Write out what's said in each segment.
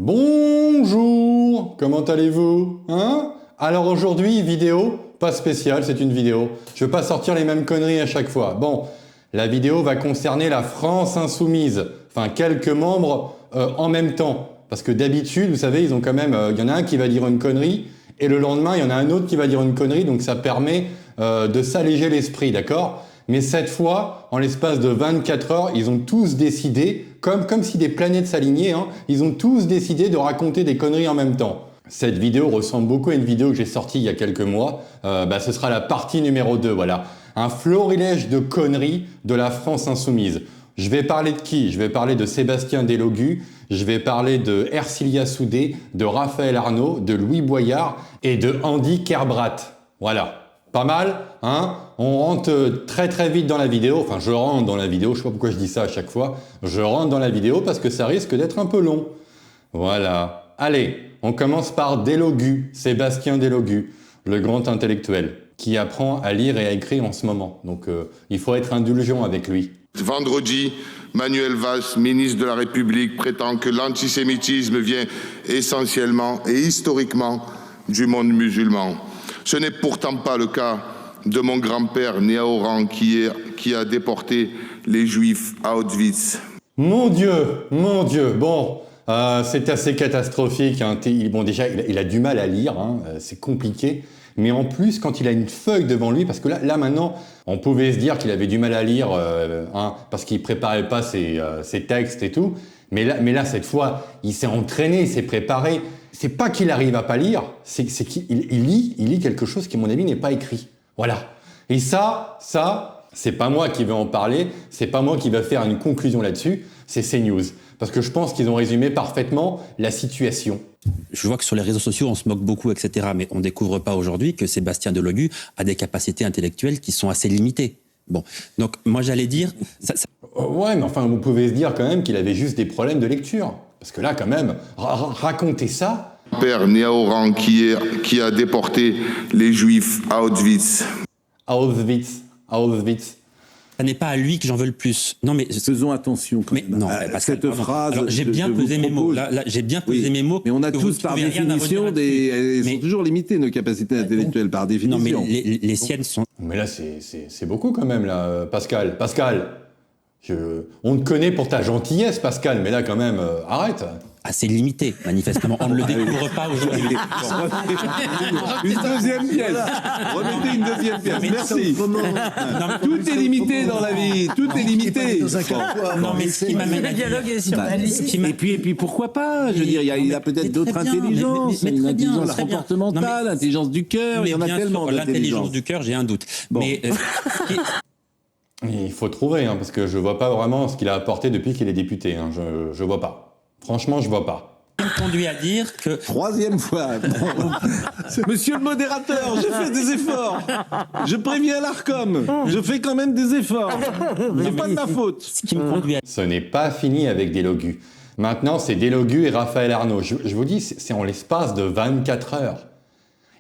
Bonjour, comment allez-vous? Alors aujourd'hui, vidéo, pas spéciale, c'est une vidéo. Je ne veux pas sortir les mêmes conneries à chaque fois. Bon, la vidéo va concerner la France insoumise, enfin quelques membres en même temps. Parce que d'habitude, vous savez, ils ont quand même, il y en a un qui va dire une connerie, et le lendemain, il y en a un autre qui va dire une connerie, donc ça permet de s'alléger l'esprit, d'accord? Mais cette fois, en l'espace de 24 heures, ils ont tous décidé, comme si des planètes s'alignaient, ils ont tous décidé de raconter des conneries en même temps. Cette vidéo ressemble beaucoup à une vidéo que j'ai sortie il y a quelques mois. Ce sera la partie numéro 2, voilà. Un florilège de conneries de la France insoumise. Je vais parler de qui? Je vais parler de Sébastien Delogu, je vais parler de Ercilia Soudé, de Raphaël Arnaud, de Louis Boyard et de Andy Kerbrat. Voilà. Pas mal, hein? On rentre très très vite dans la vidéo. Enfin, je rentre dans la vidéo. Je sais pas pourquoi je dis ça à chaque fois. Je rentre dans la vidéo parce que ça risque d'être un peu long. Voilà. Allez, on commence par Delogu, Sébastien Delogu, le grand intellectuel, qui apprend à lire et à écrire en ce moment. Donc, il faut être indulgent avec lui. Vendredi, Manuel Valls, ministre de la République, prétend que l'antisémitisme vient essentiellement et historiquement du monde musulman. Ce n'est pourtant pas le cas de mon grand-père né à Oran qui a déporté les Juifs à Auschwitz. Mon Dieu, bon, c'est assez catastrophique. Bon, déjà, il a du mal à lire, c'est compliqué. Mais en plus, quand il a une feuille devant lui, parce que là maintenant, on pouvait se dire qu'il avait du mal à lire parce qu'il préparait pas ses textes et tout. Mais là, cette fois, il s'est entraîné, il s'est préparé. C'est pas qu'il arrive à pas lire, c'est qu'il lit quelque chose qui, à mon avis, n'est pas écrit. Voilà. Et ça, c'est pas moi qui vais en parler, c'est pas moi qui va faire une conclusion là-dessus, c'est CNews. Parce que je pense qu'ils ont résumé parfaitement la situation. Je vois que sur les réseaux sociaux, on se moque beaucoup, etc. Mais on ne découvre pas aujourd'hui que Sébastien Delogu a des capacités intellectuelles qui sont assez limitées. Bon, donc moi j'allais dire... Ouais, mais enfin, vous pouvez se dire quand même qu'il avait juste des problèmes de lecture. Parce que là, quand même, raconter ça... Père né à Oran qui a déporté les Juifs à Auschwitz. Auschwitz. Ça n'est pas à lui que j'en veux le plus. Non, mais faisons attention quand même. Non, cette phrase. Alors, j'ai bien pesé mes mots. Là, j'ai bien pesé mes mots. Mais on a tous par définition elles sont toujours limitées nos capacités intellectuelles par définition. Non, mais les siennes sont. Mais là, c'est beaucoup quand même là, Pascal. On te connaît pour ta gentillesse, Pascal, mais là quand même, arrête. Assez limité, manifestement. On ne le découvre pas aujourd'hui. Une deuxième pièce. Remettez une deuxième pièce. Merci. Tout est limité dans la vie. Tout est limité. Non, mais ce qui m'amène à dire... Et puis pourquoi pas? Je veux dire, il y a peut-être d'autres intelligences. Une intelligence comportementale, l'intelligence du cœur. Il y en a tellement d'intelligence. L'intelligence du cœur, j'ai un doute. Bon. Mais il faut trouver, parce que je vois pas vraiment ce qu'il a apporté depuis qu'il est député. Je vois pas. Franchement, je vois pas. Ça me conduit à dire que... Troisième fois. Monsieur le modérateur, je fais des efforts. Je préviens l'Arcom. Je fais quand même des efforts. C'est pas de ma faute. Ce qui me conduit à... Ce n'est pas fini avec Delogu. Maintenant, c'est Delogu et Raphaël Arnaud. Je vous dis, c'est en l'espace de 24 heures.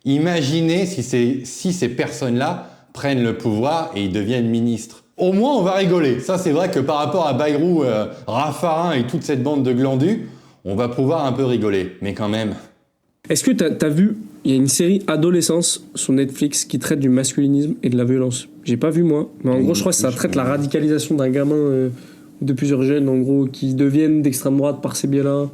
Imaginez si ces personnes-là prennent le pouvoir et ils deviennent ministres. Au moins, on va rigoler. Ça, c'est vrai que par rapport à Bayrou, Raffarin et toute cette bande de glandus, on va pouvoir un peu rigoler. Mais quand même... Est-ce que t'as vu, il y a une série Adolescence sur Netflix qui traite du masculinisme et de la violence. J'ai pas vu moi, mais en gros, je crois que ça traite la radicalisation d'un gamin de plusieurs jeunes, en gros, qui deviennent d'extrême droite par ces biais-là.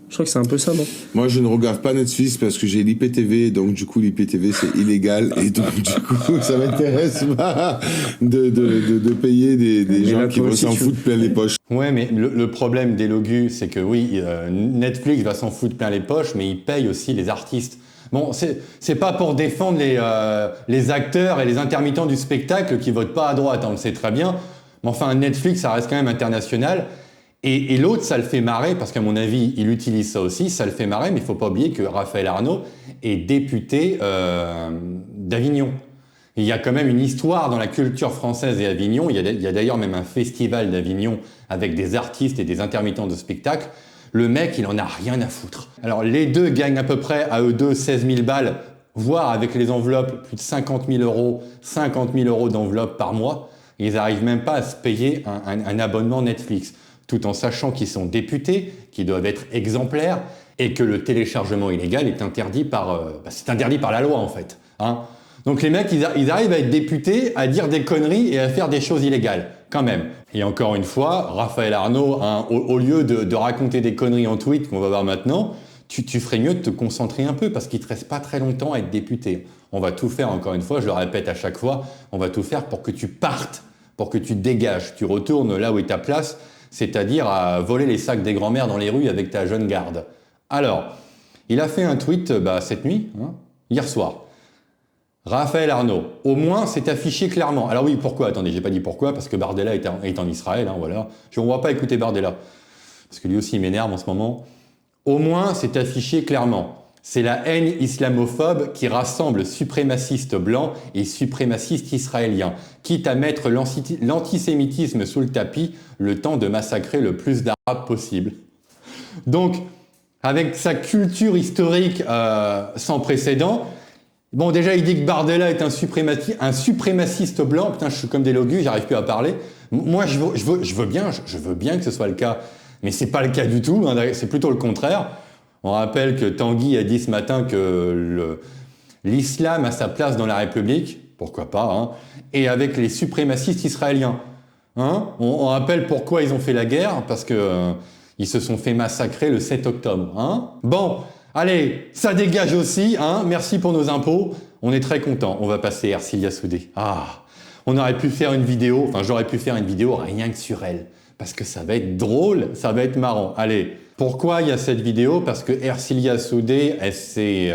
Je crois que c'est un peu ça, non? Moi, je ne regarde pas Netflix parce que j'ai l'IPTV, donc du coup, l'IPTV, c'est illégal. Et donc, du coup, ça m'intéresse pas de payer des gens qui vont s'en foutre plein les poches. Ouais, mais le problème des Delogu, c'est que oui, Netflix va s'en foutre plein les poches, mais il paye aussi les artistes. Bon, c'est pas pour défendre les acteurs et les intermittents du spectacle qui votent pas à droite, on le sait très bien. Mais enfin, Netflix, ça reste quand même international. Et l'autre, ça le fait marrer, parce qu'à mon avis, il utilise ça aussi, ça le fait marrer, mais il ne faut pas oublier que Raphaël Arnaud est député d'Avignon. Il y a quand même une histoire dans la culture française et Avignon. Il y a d'ailleurs même un festival d'Avignon avec des artistes et des intermittents de spectacle. Le mec, il en a rien à foutre. Alors, les deux gagnent à peu près, à eux deux, 16 000 balles, voire avec les enveloppes, plus de 50 000 euros d'enveloppe par mois. Ils n'arrivent même pas à se payer un abonnement Netflix. tout en sachant qu'ils sont députés, qu'ils doivent être exemplaires, et que le téléchargement illégal est interdit par, c'est interdit par la loi en fait. Hein. Donc les mecs, ils arrivent à être députés, à dire des conneries et à faire des choses illégales, quand même. Et encore une fois, Raphaël Arnaud, hein, au lieu de raconter des conneries en tweet qu'on va voir maintenant, tu ferais mieux de te concentrer un peu parce qu'il ne te reste pas très longtemps à être député. On va tout faire, encore une fois, je le répète à chaque fois, on va tout faire pour que tu partes, pour que tu dégages, tu retournes là où est ta place, c'est-à-dire à voler les sacs des grands-mères dans les rues avec ta jeune garde. Alors, il a fait un tweet cette nuit, hein, hier soir. Raphaël Arnaud, au moins c'est affiché clairement. Alors oui, pourquoi? Attendez, j'ai pas dit pourquoi, parce que Bardella est en Israël, hein, voilà. On va pas écouter Bardella, parce que lui aussi il m'énerve en ce moment. Au moins c'est affiché clairement. C'est la haine islamophobe qui rassemble suprémacistes blancs et suprémacistes israéliens, quitte à mettre l'antisémitisme sous le tapis le temps de massacrer le plus d'Arabes possible. Donc, avec sa culture historique sans précédent, bon, déjà, il dit que Bardella est un suprémaciste blanc. Putain, je suis comme des logus, j'arrive plus à parler. Moi, je veux bien que ce soit le cas. Mais c'est pas le cas du tout, hein, c'est plutôt le contraire. On rappelle que Tanguy a dit ce matin que l'islam a sa place dans la République, pourquoi pas, hein, et avec les suprémacistes israéliens. Hein, on rappelle pourquoi ils ont fait la guerre, parce que ils se sont fait massacrer le 7 octobre. Hein. Bon, allez, ça dégage aussi, hein, merci pour nos impôts, on est très contents. On va passer Ercilia Soudé. Ah, on aurait pu faire une vidéo, enfin j'aurais pu faire une vidéo rien que sur elle, parce que ça va être drôle, ça va être marrant. Allez, pourquoi il y a cette vidéo? Parce que Ercilia Soudé, elle s'est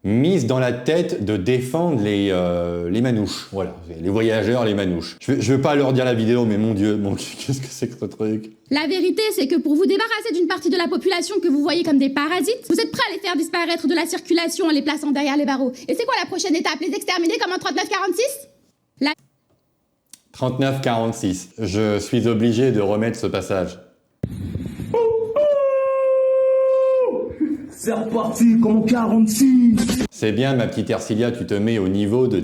mise dans la tête de défendre les manouches. Voilà, les voyageurs, les manouches. Je veux pas leur dire la vidéo, mais mon Dieu, qu'est-ce que c'est que ce truc? La vérité, c'est que pour vous débarrasser d'une partie de la population que vous voyez comme des parasites, vous êtes prêts à les faire disparaître de la circulation en les plaçant derrière les barreaux. Et c'est quoi la prochaine étape? Les exterminer comme en 39-46? 39-46. Je suis obligé de remettre ce passage. C'est reparti comme 46. C'est bien, ma petite Ercilia, tu te mets au niveau de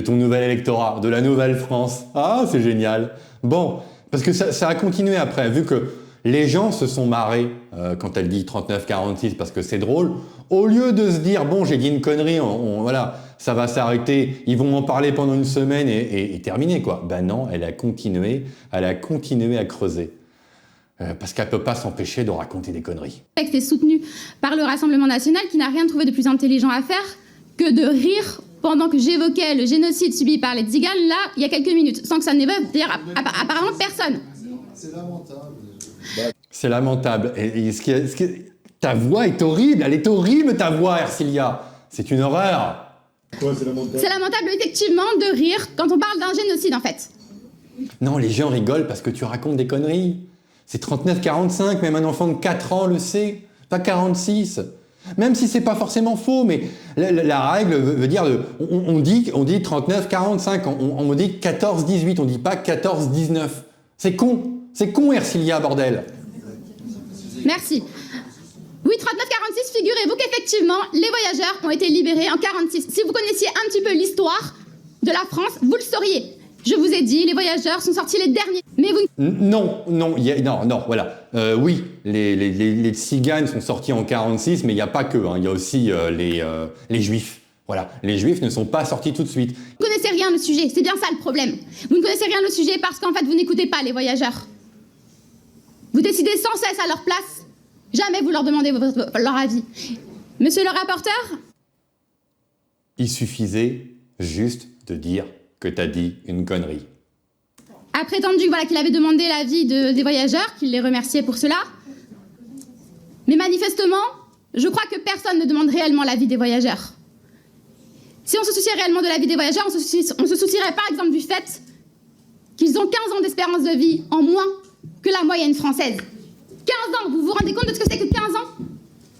ton nouvel électorat, de la nouvelle France. Ah, c'est génial. Bon, parce que ça a continué après, vu que les gens se sont marrés quand elle dit 39-46 parce que c'est drôle. Au lieu de se dire, bon, j'ai dit une connerie, voilà, ça va s'arrêter, ils vont m'en parler pendant une semaine et terminer, quoi. Ben non, elle a continué à creuser. Parce qu'elle peut pas s'empêcher de raconter des conneries. Le texte est soutenu par le Rassemblement national qui n'a rien trouvé de plus intelligent à faire que de rire pendant que j'évoquais le génocide subi par les Tziganes, là, il y a quelques minutes, sans que ça n'évoque d'ailleurs apparemment personne. C'est lamentable. C'est lamentable. Ta voix est horrible, elle est horrible ta voix, Ercilia. C'est une horreur. Quoi, c'est lamentable? C'est lamentable effectivement de rire quand on parle d'un génocide en fait. Non, les gens rigolent parce que tu racontes des conneries. C'est 39-45, même un enfant de 4 ans le sait, pas 46. Même si c'est pas forcément faux, mais la règle veut dire, on dit 39-45, on me dit 14-18, on dit pas 14-19. C'est con, Ercilia, bordel. Merci. Oui, 39-46, figurez-vous qu'effectivement, les voyageurs ont été libérés en 46. Si vous connaissiez un petit peu l'histoire de la France, vous le sauriez. Je vous ai dit, les voyageurs sont sortis les derniers. Mais vous... Non, voilà. Oui, les Tziganes sont sortis en 46, mais il n'y a pas que. Il y a aussi les Juifs. Voilà, les Juifs ne sont pas sortis tout de suite. Vous ne connaissez rien le sujet, c'est bien ça le problème. Vous ne connaissez rien le sujet parce qu'en fait, vous n'écoutez pas les voyageurs. Vous décidez sans cesse à leur place. Jamais vous leur demandez leur avis. Monsieur le rapporteur? Il suffisait juste de dire que t'as dit une connerie. A prétendu qu'il avait demandé l'avis des voyageurs, qu'il les remerciait pour cela. Mais manifestement, je crois que personne ne demande réellement l'avis des voyageurs. Si on se souciait réellement de l'avis des voyageurs, on se soucierait par exemple du fait qu'ils ont 15 ans d'espérance de vie en moins que la moyenne française. 15 ans, vous vous rendez compte de ce que c'est que 15 ans?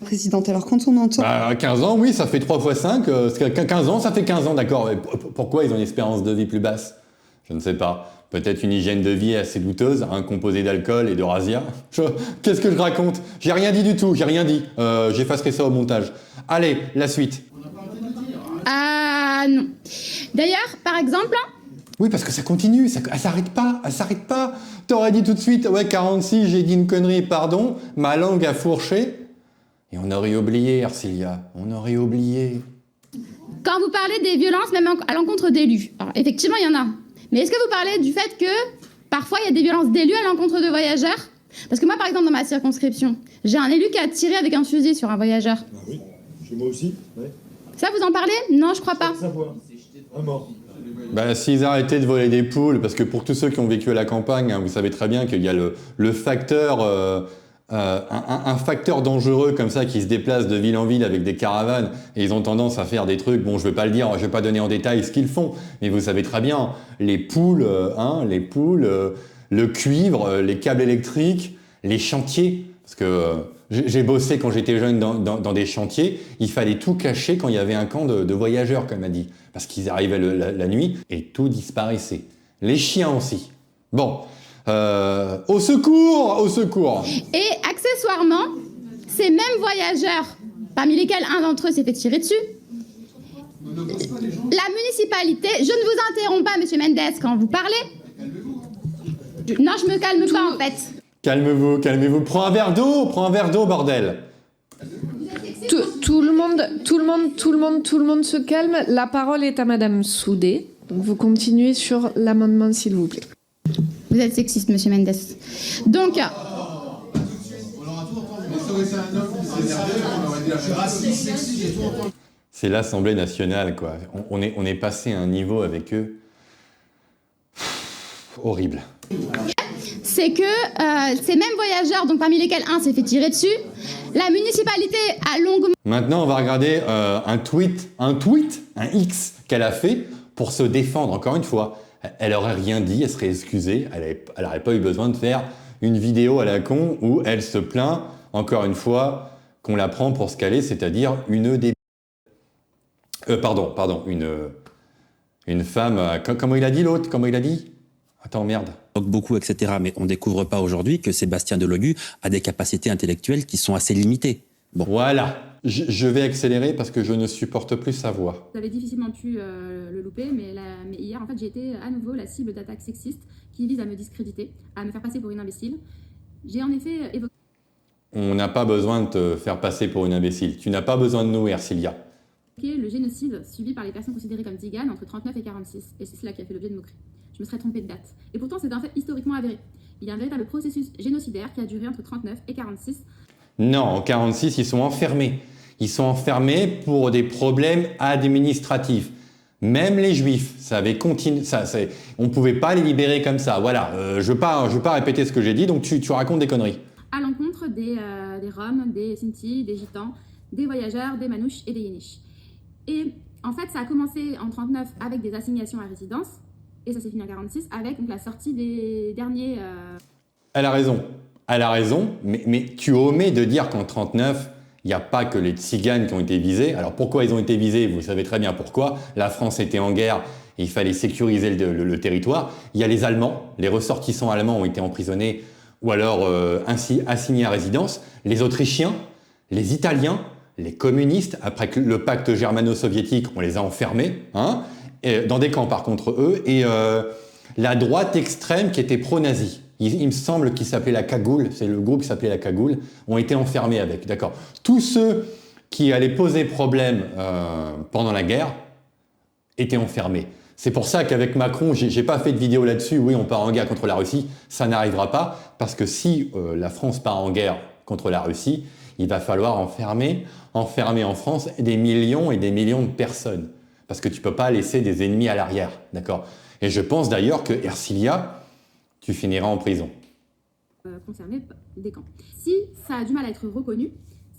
Présidente, alors quand on entend... 15 ans, oui, ça fait 3 fois 5. 15 ans, ça fait 15 ans, d'accord. Pourquoi ils ont une espérance de vie plus basse? Je ne sais pas. Peut-être une hygiène de vie assez douteuse, composée d'alcool et de razzia. Qu'est-ce que je raconte? J'ai rien dit du tout, j'ai rien dit. J'effacerai ça au montage. Allez, la suite. Ah non. D'ailleurs, par exemple, Oui, parce que ça continue, elle s'arrête pas, elle s'arrête pas. T'aurais dit tout de suite, ouais, 46, j'ai dit une connerie, pardon, ma langue a fourché. Et on aurait oublié, Ercilia, on aurait oublié. Quand vous parlez des violences, même à l'encontre d'élus, alors effectivement, il y en a. Mais est-ce que vous parlez du fait que parfois il y a des violences d'élus à l'encontre de voyageurs? Parce que moi, par exemple, dans ma circonscription, j'ai un élu qui a tiré avec un fusil sur un voyageur. Ah oui, chez moi aussi, ouais. Ça, vous en parlez? Non, je crois pas. Un mort. Bah, s'ils arrêtaient de voler des poules, parce que pour tous ceux qui ont vécu à la campagne, hein, vous savez très bien qu'il y a le facteur, un facteur dangereux comme ça qui se déplace de ville en ville avec des caravanes, et ils ont tendance à faire des trucs, bon, je vais pas le dire, je vais pas donner en détail ce qu'ils font, mais vous savez très bien, les poules, le cuivre, les câbles électriques, les chantiers, parce que j'ai bossé quand j'étais jeune dans des chantiers, il fallait tout cacher quand il y avait un camp de voyageurs, comme on a dit, parce qu'ils arrivaient la nuit et tout disparaissait. Les chiens aussi. Bon, au secours, au secours. Et accessoirement, ces mêmes voyageurs, parmi lesquels un d'entre eux s'est fait tirer dessus, la municipalité, je ne vous interromps pas, monsieur Mendes, quand vous parlez. Non, je me calme pas en fait. Calmez-vous, calmez-vous. Prends un verre d'eau, bordel. Tout le monde se calme. La parole est à Madame Soudé. Donc vous continuez sur l'amendement, s'il vous plaît. Vous êtes sexiste, monsieur Mendes. Donc... C'est l'Assemblée nationale, quoi. On est passé à un niveau avec eux horrible. C'est que ces mêmes voyageurs, donc parmi lesquels un s'est fait tirer dessus, la municipalité a longuement... Maintenant, on va regarder un tweet, un X qu'elle a fait pour se défendre. Encore une fois, elle aurait rien dit, elle serait excusée, elle n'aurait pas eu besoin de faire une vidéo à la con où elle se plaint, encore une fois, qu'on la prend pour ce qu'elle est, c'est-à-dire une des... une femme... comment il a dit l'autre? Comment il a dit? Attends, merde. Beaucoup, etc. Mais on ne découvre pas aujourd'hui que Sébastien Delogu a des capacités intellectuelles qui sont assez limitées. Bon. Voilà. Je vais accélérer parce que je ne supporte plus sa voix. Vous avez difficilement pu le louper, mais hier, en fait, j'ai été à nouveau la cible d'attaques sexistes qui visent à me discréditer, à me faire passer pour une imbécile. J'ai en effet évoqué... On n'a pas besoin de te faire passer pour une imbécile. Tu n'as pas besoin de nous, Ercilia. Le génocide subi par les personnes considérées comme tziganes entre 39 et 46, et c'est cela qui a fait l'objet de moqueries. Je me serais trompée de date. Et pourtant, c'est un fait historiquement avéré. Il y a un véritable processus génocidaire qui a duré entre 39 et 46. Non, en 46, ils sont enfermés. Ils sont enfermés pour des problèmes administratifs. Même les Juifs, ça avait continué. On ne pouvait pas les libérer comme ça. Voilà, je ne veux pas répéter ce que j'ai dit, donc tu racontes des conneries. À l'encontre des Roms, des Sinti, des Gitans, des voyageurs, des Manouches et des Yéniches. Et en fait, ça a commencé en 39 avec des assignations à résidence. Et ça s'est fini en 46 avec donc, la sortie des derniers... Elle a raison, mais tu omets de dire qu'en 39, il n'y a pas que les tziganes qui ont été visés. Alors pourquoi ils ont été visés? Vous savez très bien pourquoi. La France était en guerre et il fallait sécuriser le territoire. Il y a les Allemands, les ressortissants allemands ont été emprisonnés ou alors ainsi assignés à résidence. Les Autrichiens, les Italiens, les communistes, après le pacte germano-soviétique, on les a enfermés, hein, dans des camps par contre eux, et la droite extrême qui était pro-nazi, il me semble qu'il s'appelait la Cagoule, c'est le groupe qui s'appelait la Cagoule, ont été enfermés avec, d'accord. Tous ceux qui allaient poser problème pendant la guerre étaient enfermés. C'est pour ça qu'avec Macron, j'ai pas fait de vidéo là-dessus, oui on part en guerre contre la Russie, ça n'arrivera pas, parce que si la France part en guerre contre la Russie, il va falloir enfermer en France des millions et des millions de personnes. Parce que tu ne peux pas laisser des ennemis à l'arrière, d'accord? Et je pense d'ailleurs que Ercilia, tu finiras en prison. Concerné des camps. Si ça a du mal à être reconnu,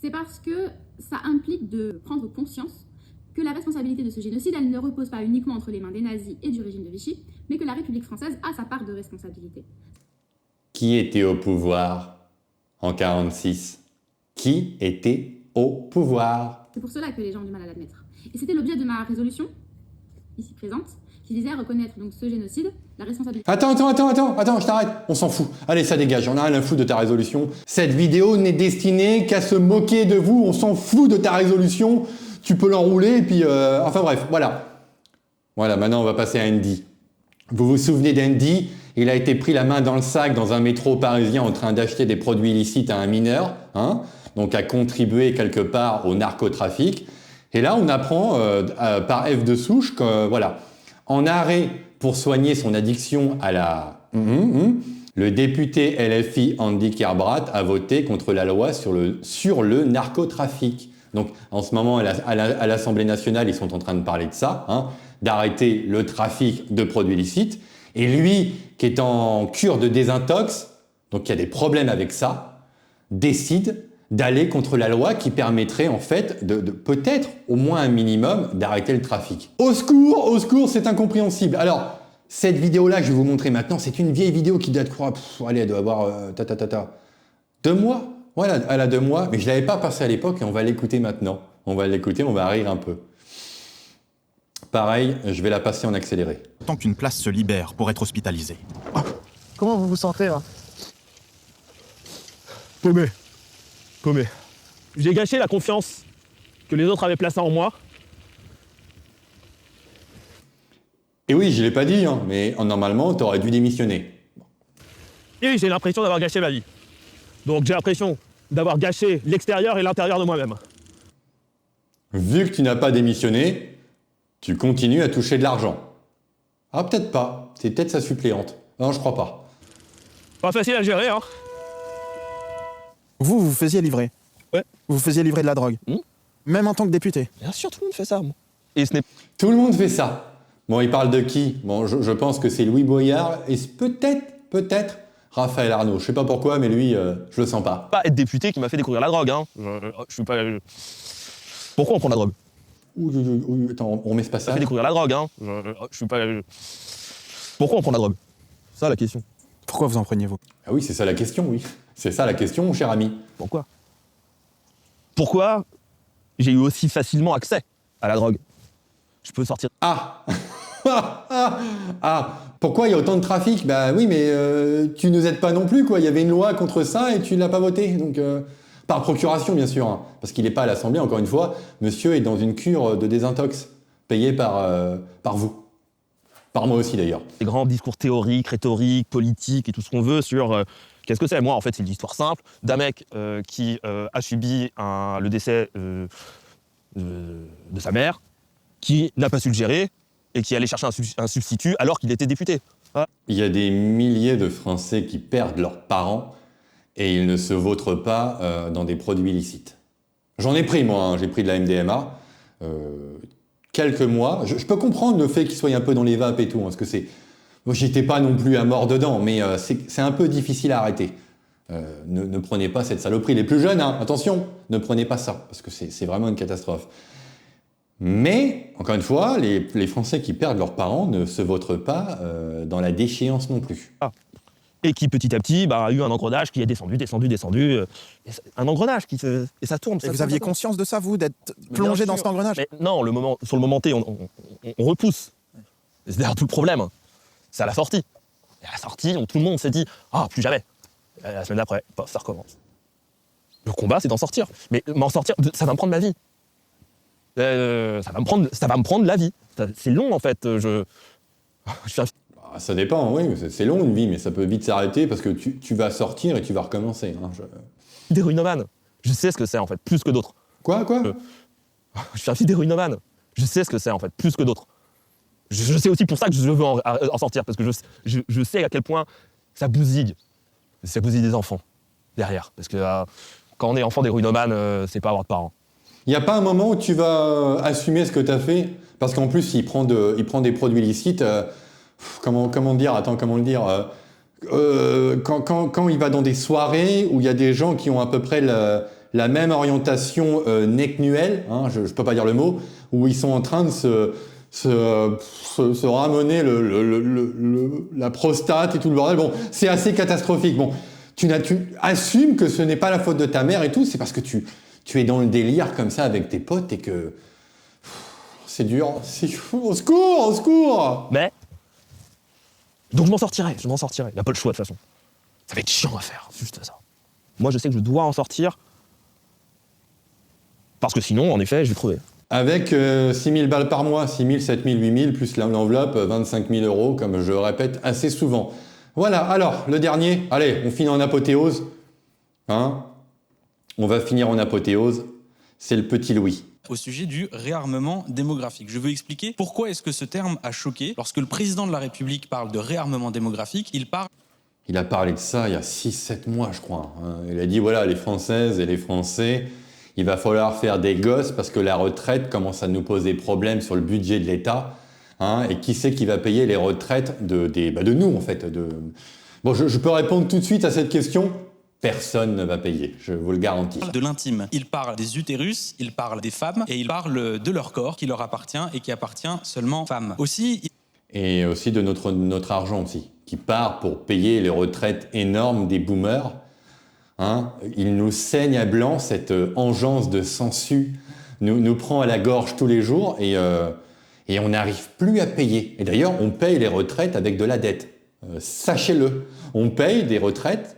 c'est parce que ça implique de prendre conscience que la responsabilité de ce génocide, elle ne repose pas uniquement entre les mains des nazis et du régime de Vichy, mais que la République française a sa part de responsabilité. Qui était au pouvoir en 1946? Qui était au pouvoir? C'est pour cela que les gens ont du mal à l'admettre. Et c'était l'objet de ma résolution, ici présente, qui visait à reconnaître donc ce génocide, la responsabilité... Attends, je t'arrête, on s'en fout. Allez, ça dégage, on a rien à foutre de ta résolution. Cette vidéo n'est destinée qu'à se moquer de vous, on s'en fout de ta résolution, tu peux l'enrouler, et puis... enfin bref, voilà. Voilà, maintenant on va passer à Andy. Vous vous souvenez d'Andy? Il a été pris la main dans le sac dans un métro parisien en train d'acheter des produits illicites à un mineur, hein, donc à contribuer quelque part au narcotrafic. Et là, on apprend par F de souche que, voilà, en arrêt pour soigner son addiction à la... le député LFI Andy Kerbrat a voté contre la loi sur le narcotrafic. Donc, en ce moment, à l'Assemblée nationale, ils sont en train de parler de ça, hein, d'arrêter le trafic de produits illicites. Et lui, qui est en cure de désintox, donc qui a des problèmes avec ça, décide d'aller contre la loi qui permettrait en fait de peut-être, au moins un minimum, d'arrêter le trafic. Au secours, c'est incompréhensible. Alors, cette vidéo-là que je vais vous montrer maintenant, c'est une vieille vidéo qui date, allez, elle doit avoir 2 mois. Voilà, elle a 2 mois, mais je ne l'avais pas passée à l'époque et on va l'écouter maintenant. On va l'écouter, on va rire un peu. Pareil, je vais la passer en accéléré. Tant qu'une place se libère pour être hospitalisé. Comment vous vous sentez là? Paumé. J'ai gâché la confiance que les autres avaient placée en moi. Et oui, je ne l'ai pas dit, hein, mais normalement, tu aurais dû démissionner. Et oui, j'ai l'impression d'avoir gâché ma vie. Donc j'ai l'impression d'avoir gâché l'extérieur et l'intérieur de moi-même. Vu que tu n'as pas démissionné, tu continues à toucher de l'argent. Ah, peut-être pas. C'est peut-être sa suppléante. Non, je crois pas. Pas facile à gérer, hein. Vous faisiez livrer. Ouais. Vous faisiez livrer de la drogue. Même en tant que député. Bien sûr, tout le monde fait ça. Et ce n'est... Tout le monde fait ça. Bon, il parle de qui? Bon, je pense que c'est Louis Boyard et peut-être Raphaël Arnaud. Je sais pas pourquoi, mais lui, je le sens pas. Pas être député qui m'a fait découvrir la drogue, hein. Je suis pas... Pourquoi on prend la drogue? Attends, on remet ce passage. Ça fait découvrir la drogue, hein. Je suis pas... Pourquoi on prend la drogue? Ça, la question. Pourquoi vous en preniez-vous? Ah oui, c'est ça la question, oui. C'est ça la question, mon cher ami. Pourquoi j'ai eu aussi facilement accès à la drogue? Je peux sortir... Ah pourquoi il y a autant de trafic? Bah oui, mais tu nous aides pas non plus, quoi. Il y avait une loi contre ça et tu ne l'as pas votée. Donc, par procuration, bien sûr, hein, parce qu'il n'est pas à l'Assemblée, encore une fois. Monsieur est dans une cure de désintox, payée par vous. Par moi aussi, d'ailleurs. Des grands discours théoriques, rhétoriques, politiques et tout ce qu'on veut sur... qu'est-ce que c'est? Moi, en fait, c'est une histoire simple d'un mec qui a subi le décès de sa mère, qui n'a pas su le gérer et qui allait chercher un substitut alors qu'il était député. Voilà. Il y a des milliers de Français qui perdent leurs parents et ils ne se vautrent pas dans des produits illicites. J'en ai pris, moi, hein, j'ai pris de la MDMA. Quelques mois. Je peux comprendre le fait qu'il soit un peu dans les vapes et tout, hein, parce que c'est... J'étais pas non plus à mort dedans, mais c'est un peu difficile à arrêter. Ne prenez pas cette saloperie. Les plus jeunes, hein, attention, ne prenez pas ça, parce que c'est vraiment une catastrophe. Mais, encore une fois, les Français qui perdent leurs parents ne se vautrent pas dans la déchéance non plus. Ah. Et qui, petit à petit, a eu un engrenage qui est descendu. Un engrenage et ça tourne. Et vous aviez conscience de ça, vous, d'être plongé dans cet engrenage? Mais non, sur le moment T, on repousse. C'est d'ailleurs tout le problème. C'est à la sortie. Et à la sortie, tout le monde s'est dit « Ah, plus jamais !» La semaine d'après, ça recommence. Le combat, c'est d'en sortir. Mais m'en sortir, ça va me prendre ma vie. Ça va me prendre la vie. C'est long, en fait. Ça dépend, oui. C'est long, une vie, mais ça peut vite s'arrêter parce que tu vas sortir et tu vas recommencer. Hein, D'héroïnomane. Je sais ce que c'est, en fait, plus que d'autres. Quoi Je suis un fils d'héroïnomane. Je sais ce que c'est, en fait, plus que d'autres. Je sais aussi pour ça que je veux en sortir, parce que je sais à quel point ça bousille des enfants derrière. Parce que quand on est enfant d'héroïnomane, c'est pas avoir de parents. Il n'y a pas un moment où tu vas assumer ce que tu as fait? Parce qu'en plus, il prend des produits illicites. Comment le dire? Quand il va dans des soirées où il y a des gens qui ont à peu près la même orientation necnuelle, hein, je ne peux pas dire le mot, où ils sont en train de se ramener la prostate et tout le bordel. Bon, c'est assez catastrophique. Bon, tu assumes que ce n'est pas la faute de ta mère et tout, c'est parce que tu es dans le délire comme ça avec tes potes et que c'est dur. Au secours! Mais donc je m'en sortirai. Il n'y a pas le choix de toute façon. Ça va être chiant à faire, juste ça. Moi, je sais que je dois en sortir parce que sinon, en effet, je vais crever. Avec 6 000 balles par mois, 6 000, 7 000, 8 000, plus l'enveloppe, 25 000 euros, comme je répète assez souvent. Voilà, alors, le dernier, allez, on finit en apothéose. Hein? On va finir en apothéose, c'est le petit Louis. Au sujet du réarmement démographique. Je veux expliquer pourquoi est-ce que ce terme a choqué. Lorsque le président de la République parle de réarmement démographique, il a parlé de ça il y a 6-7 mois, je crois. Il a dit, voilà, les Françaises et les Français, il va falloir faire des gosses parce que la retraite commence à nous poser problème sur le budget de l'État. Hein, et qui c'est qui va payer les retraites de nous, en fait. Bon, je peux répondre tout de suite à cette question. Personne ne va payer, je vous le garantis. De l'intime. Il parle des utérus, il parle des femmes, et il parle de leur corps qui leur appartient et qui appartient seulement aux femmes. Et aussi de notre argent aussi, qui part pour payer les retraites énormes des boomers. Hein, il nous saigne à blanc, cette engeance de sangsue nous prend à la gorge tous les jours et on n'arrive plus à payer. Et d'ailleurs, on paye les retraites avec de la dette. Sachez-le, on paye des retraites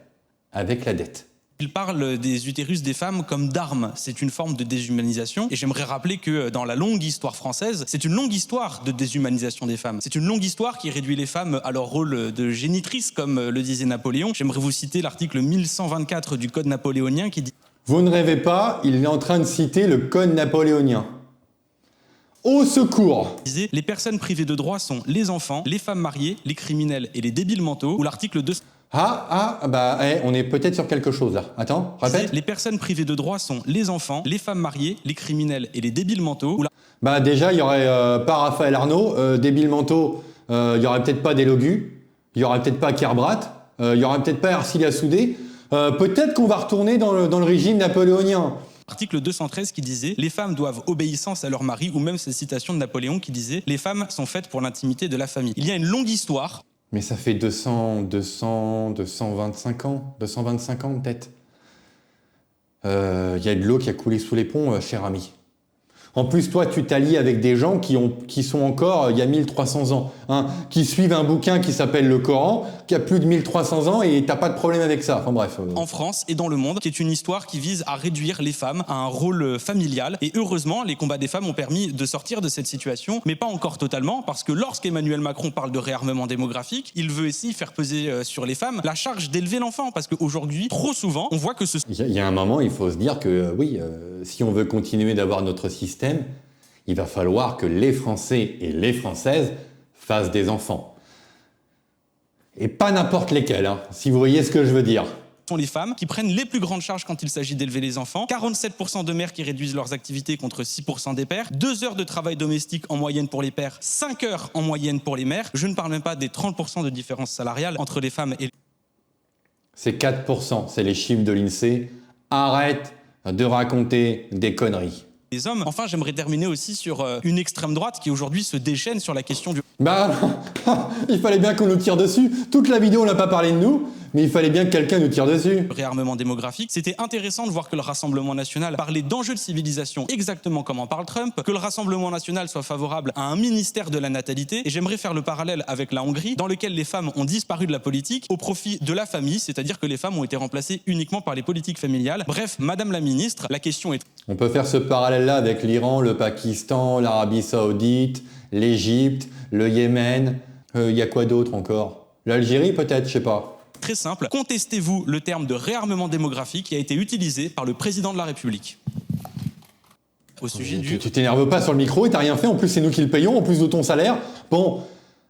avec la dette. Il parle des utérus des femmes comme d'armes. C'est une forme de déshumanisation. Et j'aimerais rappeler que dans la longue histoire française, c'est une longue histoire de déshumanisation des femmes. C'est une longue histoire qui réduit les femmes à leur rôle de génitrices, comme le disait Napoléon. J'aimerais vous citer l'article 1124 du Code napoléonien qui dit... Vous ne rêvez pas, il est en train de citer le Code napoléonien. Au secours! Les personnes privées de droits sont les enfants, les femmes mariées, les criminels et les débiles mentaux, ou l'article 2... on est peut-être sur quelque chose là. Attends, répète. Les personnes privées de droits sont les enfants, les femmes mariées, les criminels et les débiles mentaux. Déjà, il y aurait pas Raphaël Arnaud, débiles mentaux, il y aurait peut-être pas Delogu, il y aurait peut-être pas Kerbrat, il y aurait peut-être pas Ercilia Soudé. Peut-être qu'on va retourner dans le régime napoléonien. Article 213 qui disait « Les femmes doivent obéissance à leur mari » ou même cette citation de Napoléon qui disait « Les femmes sont faites pour l'intimité de la famille ». Il y a une longue histoire. Mais ça fait 225 ans peut-être. Il y a de l'eau qui a coulé sous les ponts, cher ami. En plus, toi, tu t'allies avec des gens qui sont encore il y a 1300 ans, hein, qui suivent un bouquin qui s'appelle le Coran, qui a plus de 1300 ans et t'as pas de problème avec ça. Enfin bref. En France et dans le monde, qui est une histoire qui vise à réduire les femmes à un rôle familial. Et heureusement, les combats des femmes ont permis de sortir de cette situation, mais pas encore totalement, parce que lorsqu'Emmanuel Macron parle de réarmement démographique, il veut aussi faire peser sur les femmes la charge d'élever l'enfant, parce qu'aujourd'hui, trop souvent, on voit que ce... Il y a un moment, il faut se dire que oui, si on veut continuer d'avoir notre système, il va falloir que les Français et les Françaises fassent des enfants. Et pas n'importe lesquels, hein, si vous voyez ce que je veux dire. Ce sont les femmes qui prennent les plus grandes charges quand il s'agit d'élever les enfants. 47% de mères qui réduisent leurs activités contre 6% des pères. 2 heures de travail domestique en moyenne pour les pères, 5 heures en moyenne pour les mères. Je ne parle même pas des 30% de différence salariale entre les femmes et... C'est 4%, c'est les chiffres de l'INSEE. Arrête de raconter des conneries. Les hommes. Enfin, j'aimerais terminer aussi sur une extrême droite qui aujourd'hui se déchaîne sur la question du... Il fallait bien qu'on nous tire dessus. Toute la vidéo, on n'a pas parlé de nous, mais il fallait bien que quelqu'un nous tire dessus. Réarmement démographique. C'était intéressant de voir que le Rassemblement national parlait d'enjeux de civilisation exactement comme en parle Trump, que le Rassemblement national soit favorable à un ministère de la natalité. Et j'aimerais faire le parallèle avec la Hongrie, dans lequel les femmes ont disparu de la politique au profit de la famille, c'est-à-dire que les femmes ont été remplacées uniquement par les politiques familiales. Bref, Madame la Ministre, la question est... On peut faire ce parallèle-là avec l'Iran, le Pakistan, l'Arabie Saoudite, l'Égypte, le Yémen. Il y a quoi d'autre encore? L'Algérie peut-être, je sais pas. Très simple, contestez-vous le terme de réarmement démographique qui a été utilisé par le président de la République? Au sujet du... Tu t'énerves pas sur le micro et t'as rien fait, en plus c'est nous qui le payons, en plus de ton salaire. Bon,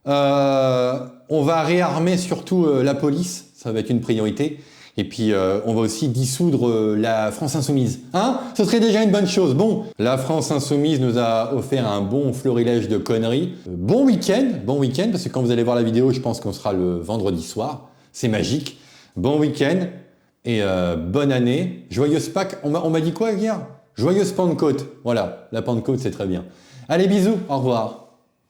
on va réarmer surtout la police, ça va être une priorité. Et puis on va aussi dissoudre la France Insoumise. Hein? Ce serait déjà une bonne chose. Bon, la France Insoumise nous a offert un bon florilège de conneries. Bon week-end, parce que quand vous allez voir la vidéo, je pense qu'on sera le vendredi soir. C'est magique. Bon week-end et bonne année. Joyeuse Pâques. On m'a dit quoi hier? Joyeuse Pentecôte. Voilà, la Pentecôte c'est très bien. Allez, bisous, au revoir.